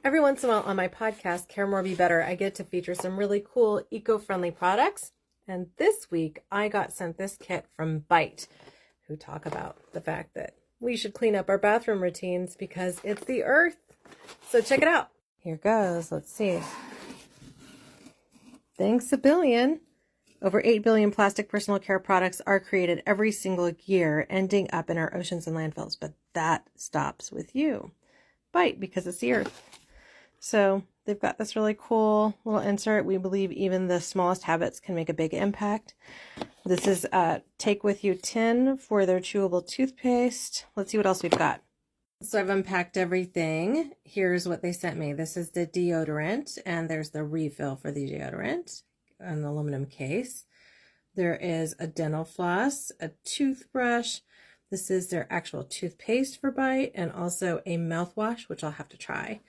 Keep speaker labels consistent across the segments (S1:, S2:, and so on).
S1: Every once in a while on my podcast, Care More Be Better, I get to feature some really cool eco-friendly products. And this week I got sent this kit from Bite, who talk about the fact that we should clean up our bathroom routines because it's the earth. So check it out. Here goes. Let's see. Thanks a billion. Over 8 billion plastic personal care products are created every single year, ending up in our oceans and landfills. But that stops with you. Bite, because it's the earth. So they've got this really cool little insert. We believe even the smallest habits can make a big impact. This is a take with you tin for their chewable toothpaste. Let's see what else we've got. So I've unpacked everything. Here's what they sent me. This is the deodorant, and there's the refill for the deodorant, an aluminum case. There is a dental floss, a toothbrush. This is their actual toothpaste for Bite, and also a mouthwash, which I'll have to try.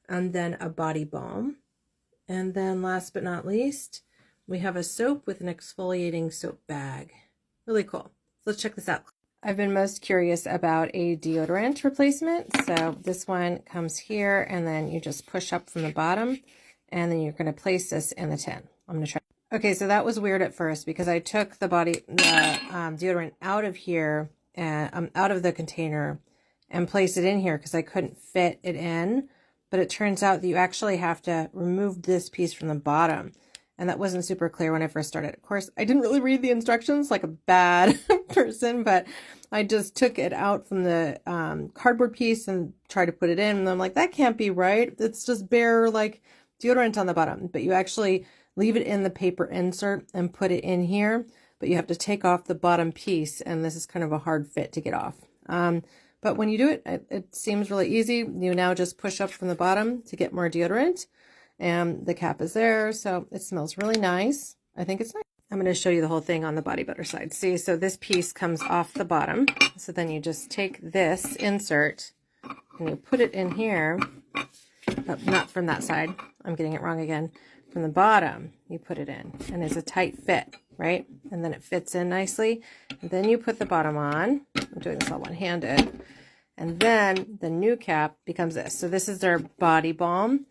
S1: And then a body balm. And then last but not least, we have a soap with an exfoliating soap bag. Really cool. So let's check this out. I've been most curious about a deodorant replacement. So this one comes here, and then you just push up from the bottom, and then you're going to place this in the tin. I'm going to try. Okay, so that was weird at first because I took the deodorant out of here, out of the container, and placed it in here because I couldn't fit it in. But it turns out that you actually have to remove this piece from the bottom. And that wasn't super clear when I first started. Of course, I didn't really read the instructions like a bad person, but I just took it out from the cardboard piece and tried to put it in. And I'm like, that can't be right. It's just bare like deodorant on the bottom. But you actually leave it in the paper insert and put it in here. But you have to take off the bottom piece. And this is kind of a hard fit to get off. But when you do it, it seems really easy. You now just push up from the bottom to get more deodorant. And the cap is there, so it smells really nice. I think it's nice. I'm going to show you the whole thing on the body butter side. See, so this piece comes off the bottom. So then you just take this insert and you put it in here. Oh, not from that side. I'm getting it wrong again. From the bottom, you put it in. And it's a tight fit, right? And then it fits in nicely. And then you put the bottom on. I'm doing this all one-handed. And then the new cap becomes this. So this is their body balm.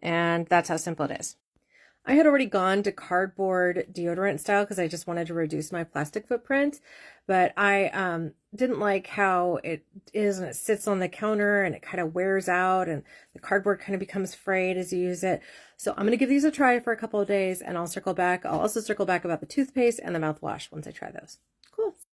S1: And that's how simple it is. I had already gone to cardboard deodorant style because I just wanted to reduce my plastic footprint. But I didn't like how it is and it sits on the counter and it kind of wears out and the cardboard kind of becomes frayed as you use it. So I'm going to give these a try for a couple of days and I'll circle back. I'll also circle back about the toothpaste and the mouthwash once I try those.